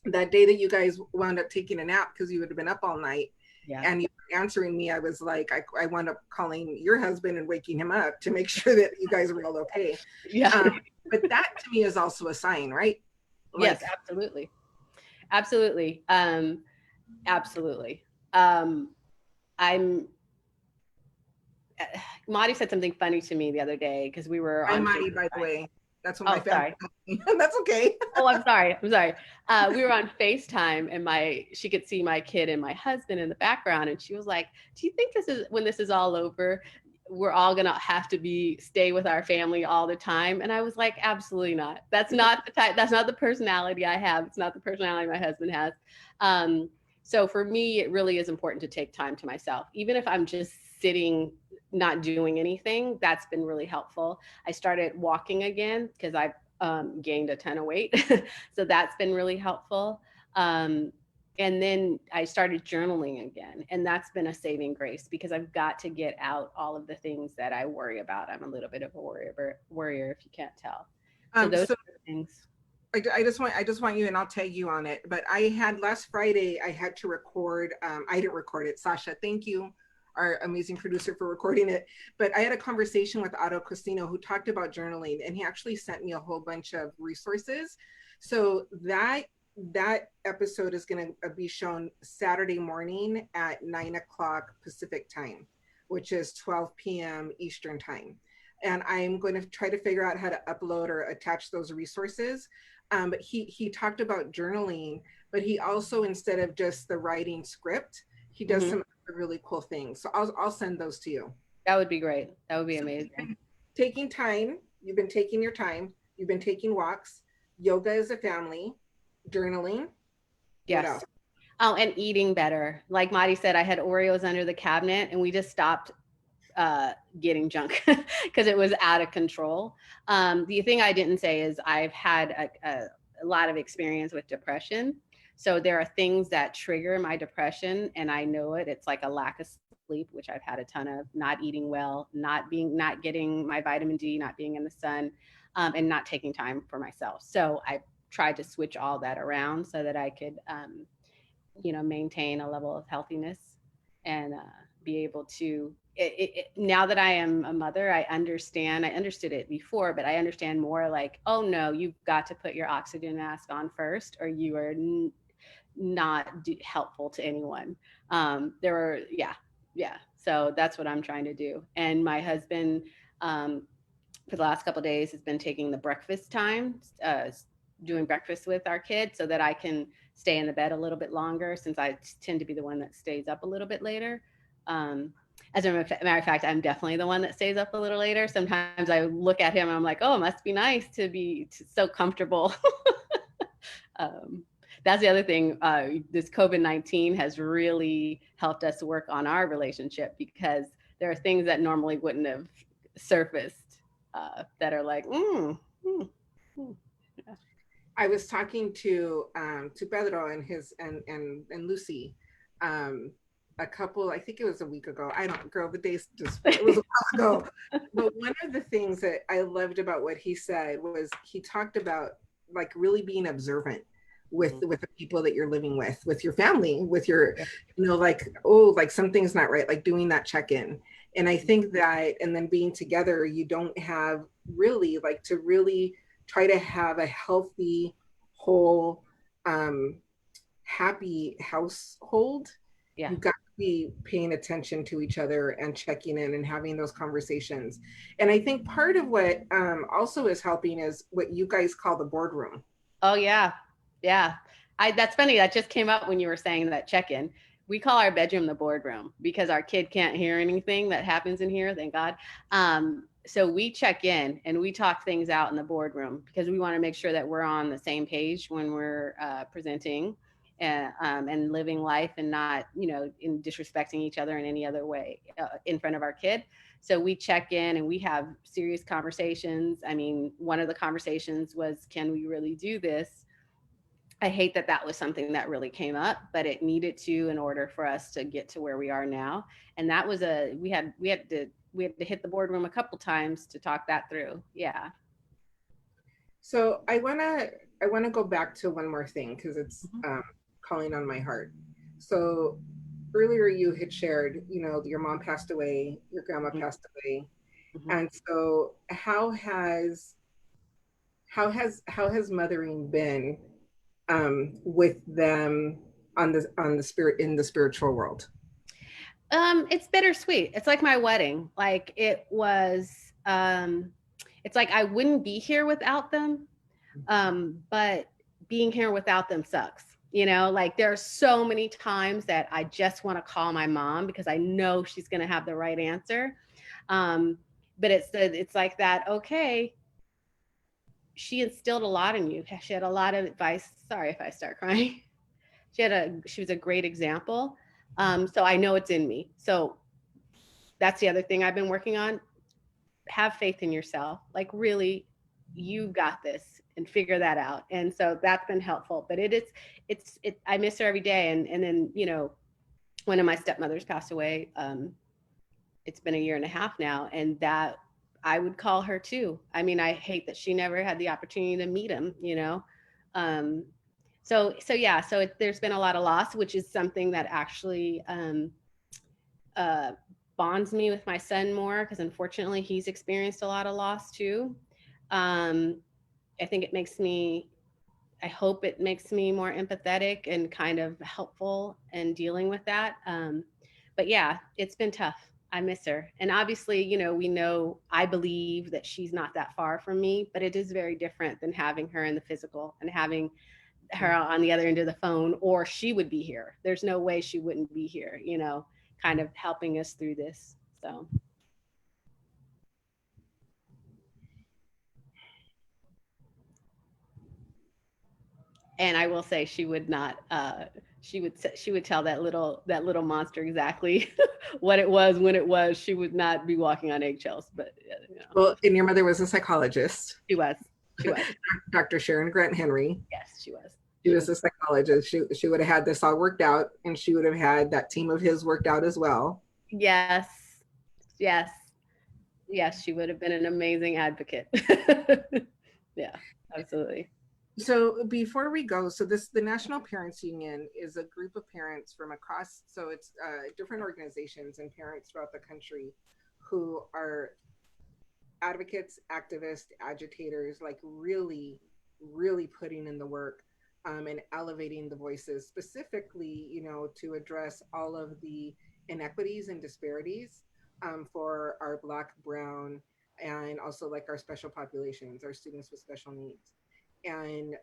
that day that you guys wound up taking a nap because you would have been up all night, and you were answering me, I was like, I wound up calling your husband and waking him up to make sure that you guys were all okay. Yeah. But that to me is also a sign, right? Like, yes, absolutely. Absolutely. Absolutely. Madi said something funny to me the other day because we were on. I'm Madi, by the way. That's what my family. That's okay. Oh, I'm sorry. We were on FaceTime, and she could see my kid and my husband in the background, and she was like, "Do you think when this is all over, we're all gonna have to stay with our family all the time?" And I was like, "Absolutely not. That's not the type. That's not the personality I have. It's not the personality my husband has." So for me, it really is important to take time to myself, even if I'm just sitting, not doing anything. That's been really helpful. I started walking again because I've gained a ton of weight. So that's been really helpful. And then I started journaling again. And that's been a saving grace because I've got to get out all of the things that I worry about. I'm a little bit of a worrier if you can't tell. So those are the things. I just want you, and I'll tag you on it. But I had last Friday, I had to record. I didn't record it. Sasha, thank you, our amazing producer, for recording it. But I had a conversation with Otto Costino, who talked about journaling, and he actually sent me a whole bunch of resources. So that episode is going to be shown Saturday morning at 9:00 Pacific time, which is 12 p.m. Eastern time. And I'm going to try to figure out how to upload or attach those resources. But he talked about journaling, but he also, instead of just the writing script, he does some really cool things. So I'll send those to you. That would be great. That would be amazing. Taking time. You've been taking your time. You've been taking walks. Yoga as a family. Journaling. Yes. Oh, and eating better. Like Madi said, I had Oreos under the cabinet, and we just stopped getting junk because it was out of control. The thing I didn't say is I've had a lot of experience with depression. So there are things that trigger my depression, and I know it. It's like a lack of sleep, which I've had a ton of, not eating well, not getting my vitamin D, not being in the sun, and not taking time for myself. So I tried to switch all that around so that I could, maintain a level of healthiness and be able to. Now that I am a mother, I understood it before, but I understand more, like, oh no, you've got to put your oxygen mask on first, or you are not helpful to anyone. So that's what I'm trying to do. And my husband, for the last couple of days, has been taking the breakfast time, doing breakfast with our kids, so that I can stay in the bed a little bit longer, since I tend to be the one that stays up a little bit later. As a matter of fact, I'm definitely the one that stays up a little later. Sometimes I look at him and I'm like, oh, it must be nice to be so comfortable. That's the other thing. This COVID-19 has really helped us work on our relationship, because there are things that normally wouldn't have surfaced that are like, yeah. I was talking to Pedro and Lucy, I think it was a week ago. I don't, girl, the days it was a while ago. But one of the things that I loved about what he said was, he talked about, like, really being observant with the people that you're living with your family, with your, like, oh, like something's not right, like doing that check-in. And I think that, and then being together, you don't have really, like, to really try to have a healthy, whole, happy household. Yeah. You've got to be paying attention to each other and checking in and having those conversations. And I think part of what also is helping is what you guys call the boardroom. Oh yeah. Yeah. That's funny. That just came up when you were saying that check-in. We call our bedroom the boardroom because our kid can't hear anything that happens in here, thank God. So we check in and we talk things out in the boardroom because we want to make sure that we're on the same page when we're presenting and living life and not, in disrespecting each other in any other way in front of our kid. So we check in and we have serious conversations. I mean, one of the conversations was, can we really do this? I hate that that was something that really came up, but it needed to in order for us to get to where we are now. And that was we had to hit the boardroom a couple times to talk that through. Yeah. So I wanna go back to one more thing because it's calling on my heart. So earlier you had shared, your mom passed away, your grandma Mhm. passed away, Mhm. and so how has mothering been with them on the spirit in the spiritual world? It's bittersweet. It's like my wedding. Like it was, it's like I wouldn't be here without them. But being here without them sucks. Like there are so many times that I just want to call my mom because I know she's going to have the right answer. Um, but it's like that. Okay, she instilled a lot in you. She had a lot of advice. Sorry if I start crying. She was a great example. So I know it's in me. So that's the other thing I've been working on. Have faith in yourself. Like really, you got this and figure that out. And so that's been helpful. But I miss her every day. And then, one of my stepmothers passed away. It's been a year and a half now. And that I would call her too. I mean, I hate that she never had the opportunity to meet him. Um, so yeah, there's been a lot of loss, which is something that actually uh, bonds me with my son more because unfortunately he's experienced a lot of loss too. Um, I think I hope it makes me more empathetic and kind of helpful in dealing with that. But yeah, it's been tough. I miss her. And obviously, I believe that she's not that far from me, but it is very different than having her in the physical and having her on the other end of the phone, or she would be here. There's no way she wouldn't be here, kind of helping us through this. So, and I will say she would not, she would tell that little monster exactly what it was when it was. She would not be walking on eggshells, but Well, and your mother was a psychologist, she was. She was. Dr. Sharon Grant Henry. Yes, she was. She She was was. a psychologist. She would have had this all worked out, and she would have had that team of his worked out as well. Yes. Yes. Yes, she would have been an amazing advocate. Yeah, absolutely. So before we go, so the National Parents Union is a group of parents from across, so it's different organizations and parents throughout the country who are advocates, activists, agitators, like really, really putting in the work and elevating the voices, specifically, to address all of the inequities and disparities for our Black, Brown, and also like our special populations, our students with special needs. And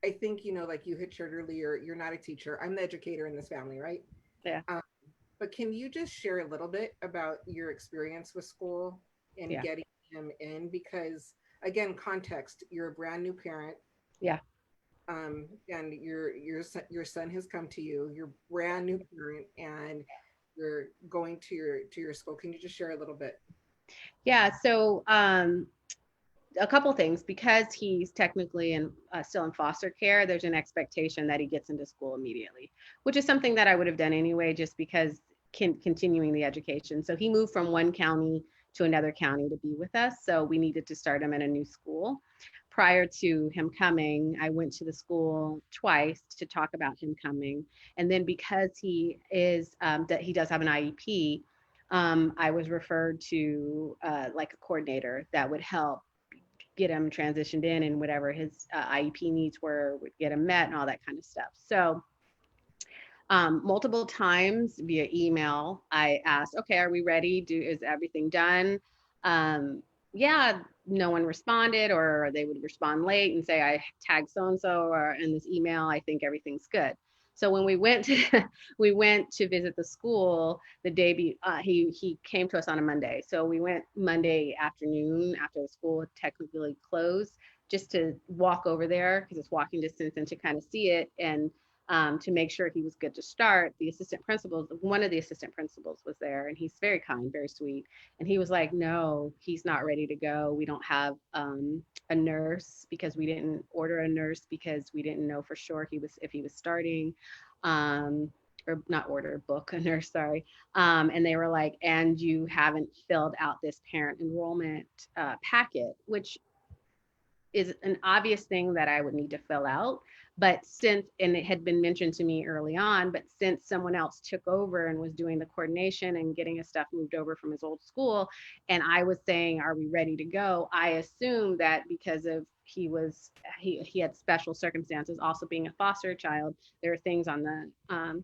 I think, like you had shared earlier, you're not a teacher. I'm the educator in this family, right? Yeah. Um, but can you just share a little bit about your experience with school and Yeah. getting him in? Because again, context, you're a brand new parent, Yeah. and your son has come to you. You're a brand new parent, and you're going to your school. Can you just share a little bit? Yeah. So, a couple things because he's technically still in foster care. There's an expectation that he gets into school immediately, which is something that I would have done anyway, just because continuing the education. So he moved from one county to another county to be with us. So we needed to start him in a new school. Prior to him coming, I went to the school twice to talk about him coming, and then because that he does have an IEP. I was referred to like a coordinator that would help get him transitioned in and whatever his IEP needs were, would get him met and all that kind of stuff. So multiple times via email, I asked, okay, are we ready? Is everything done? Um, yeah, no one responded, or they would respond late and say, I tagged so-and-so or in this email, I think everything's good. So when we went to we went to visit the school the day he came to us on a Monday. So we went Monday afternoon after the school had technically closed, just to walk over there because it's walking distance, and to kind of see it, and to make sure he was good to start. The assistant principal, one of the assistant principals was there, and he's very kind, very sweet. And he was like, no, he's not ready to go. We don't have a nurse, because we didn't order a nurse because we didn't know for sure if he was starting, or not order, book a nurse, sorry. And they were like, and you haven't filled out this parent enrollment packet, which is an obvious thing that I would need to fill out. But and it had been mentioned to me early on, but since someone else took over and was doing the coordination and getting his stuff moved over from his old school, and I was saying, are we ready to go? I assumed that because of he had special circumstances, also being a foster child, there are things on the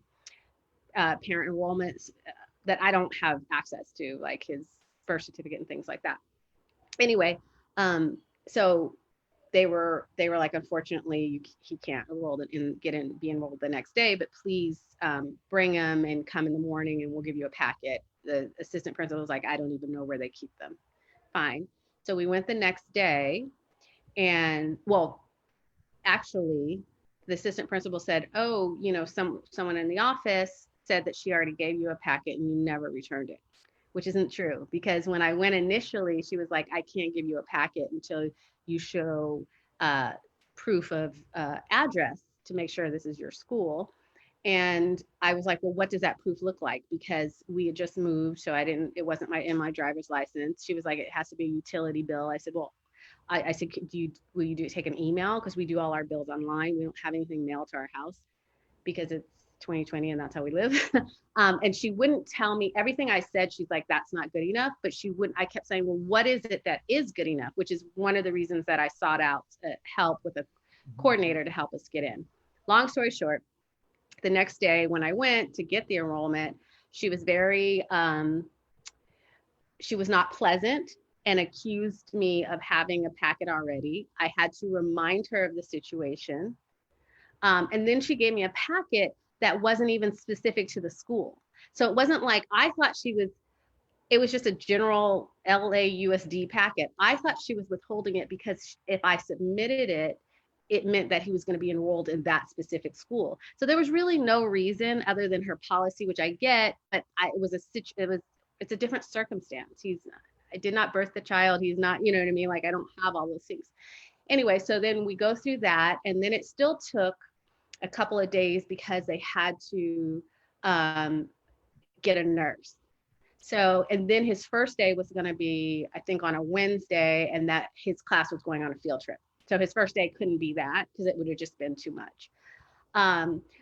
parent enrollments that I don't have access to, like his birth certificate and things like that. Anyway, so they were like, unfortunately, he can't be enrolled the next day, but please bring him and come in the morning and we'll give you a packet. The assistant principal was like, I don't even know where they keep them. Fine. So we went the next day, and actually the assistant principal said, oh, someone in the office said that she already gave you a packet and you never returned it, which isn't true, because when I went initially, she was like, I can't give you a packet until you show proof of address to make sure this is your school. And I was like, well, what does that proof look like? Because we had just moved, so it wasn't in my driver's license. She was like, it has to be a utility bill. I said, well, I said, will you take an email? Because we do all our bills online. We don't have anything mailed to our house because it's 2020 and that's how we live. And she wouldn't tell me everything I said. She's like, that's not good enough. But I kept saying, well, what is it that is good enough? Which is one of the reasons that I sought out help with a coordinator to help us get in. Long story short, the next day when I went to get the enrollment, she was she was not pleasant and accused me of having a packet already. I had to remind her of the situation. And then she gave me a packet that wasn't even specific to the school. So it wasn't like, I thought it was just a general LAUSD packet. I thought she was withholding it because if I submitted it, it meant that he was going to be enrolled in that specific school. So there was really no reason other than her policy, which I get, but it's a different circumstance. I did not birth the child. He's not, you know what I mean? Like, I don't have all those things. Anyway, so then we go through that, and then it still took a couple of days because they had to get a nurse. So, and then his first day was going to be, I think, on a Wednesday, and that his class was going on a field trip. So his first day couldn't be that because it would have just been too much.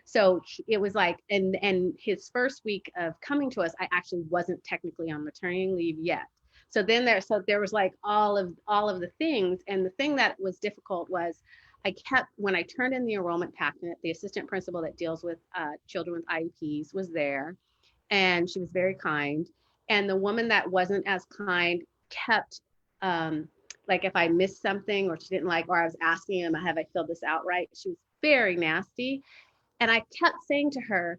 So it was like, and his first week of coming to us, I actually wasn't technically on maternity leave yet. So there was like all of the things. And the thing that was difficult was when I turned in the enrollment packet, the assistant principal that deals with children with IEPs was there, and she was very kind. And the woman that wasn't as kind kept, like, if I missed something or she didn't like, or I was asking him, have I filled this out right? She was very nasty. And I kept saying to her,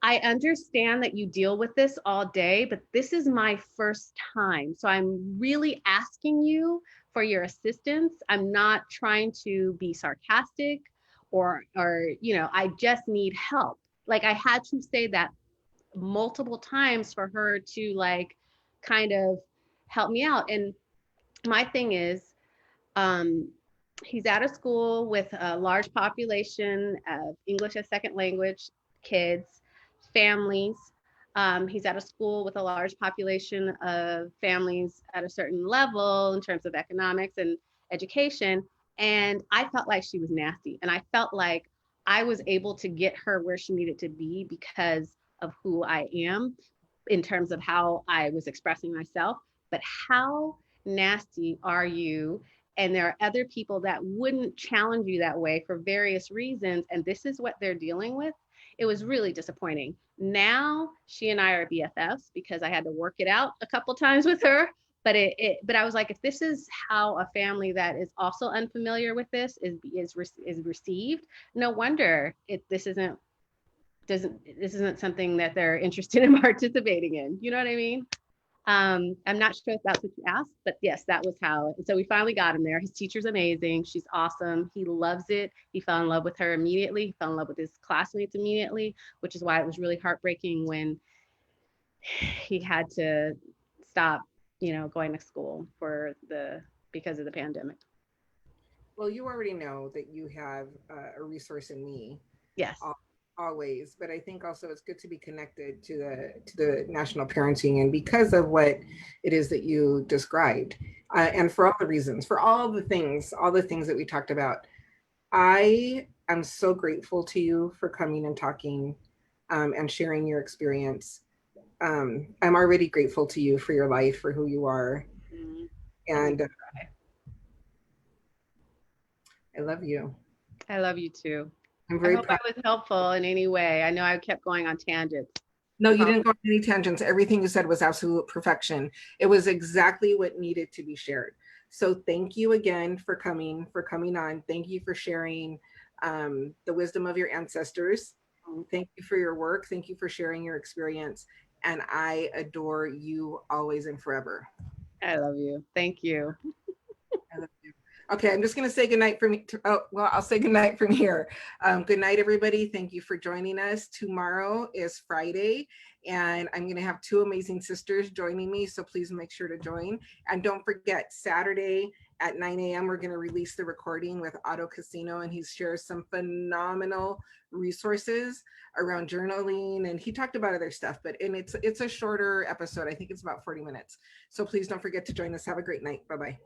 I understand that you deal with this all day, but this is my first time. So I'm really asking you for your assistance. I'm not trying to be sarcastic or, I just need help. Like, I had to say that multiple times for her to like kind of help me out. And my thing is, he's at a school with a large population of English as second language kids, families. He's at a school with a large population of families at a certain level in terms of economics and education. And I felt like she was nasty. And I felt like I was able to get her where she needed to be because of who I am in terms of how I was expressing myself. But how nasty are you? And there are other people that wouldn't challenge you that way for various reasons. And this is what they're dealing with. It was really disappointing. Now she and I are BFFs because I had to work it out a couple times with her. but I was like, if this is how a family that is also unfamiliar with this is received, no wonder this isn't something that they're interested in participating in. You know what I mean? I'm not sure if that's what you asked, but yes, that was how. And so we finally got him there. His teacher's amazing. She's awesome. He loves it. He fell in love with her immediately. He fell in love with his classmates immediately, which is why it was really heartbreaking when he had to stop, going to school because of the pandemic. Well, you already know that you have a resource in me, Yes. always, but I think also it's good to be connected to the National Parents Union because of what it is that you described, and for all the reasons, for all the things that we talked about. I am so grateful to you for coming and talking, and sharing your experience. I'm already grateful to you for your life, for who you are, Mm-hmm. and I love you. I love you too. I'm I very hope I proud. was helpful in any way. I know I kept going on tangents. No, you Oh, didn't go on any tangents. Everything you said was absolute perfection. It was exactly what needed to be shared. So thank you again for coming on. Thank you for sharing the wisdom of your ancestors. Thank you for your work. Thank you for sharing your experience. And I adore you always and forever. I love you. Thank you. I love you. Okay, I'm just going to say goodnight from me. Oh, well, I'll say goodnight from here. Good night, everybody. Thank you for joining us. Tomorrow is Friday, and I'm going to have two amazing sisters joining me, so please make sure to join. And don't forget, Saturday at 9 a.m., we're going to release the recording with Otto Casino, and he shares some phenomenal resources around journaling, and he talked about other stuff, and it's a shorter episode. I think it's about 40 minutes. So please don't forget to join us. Have a great night. Bye-bye.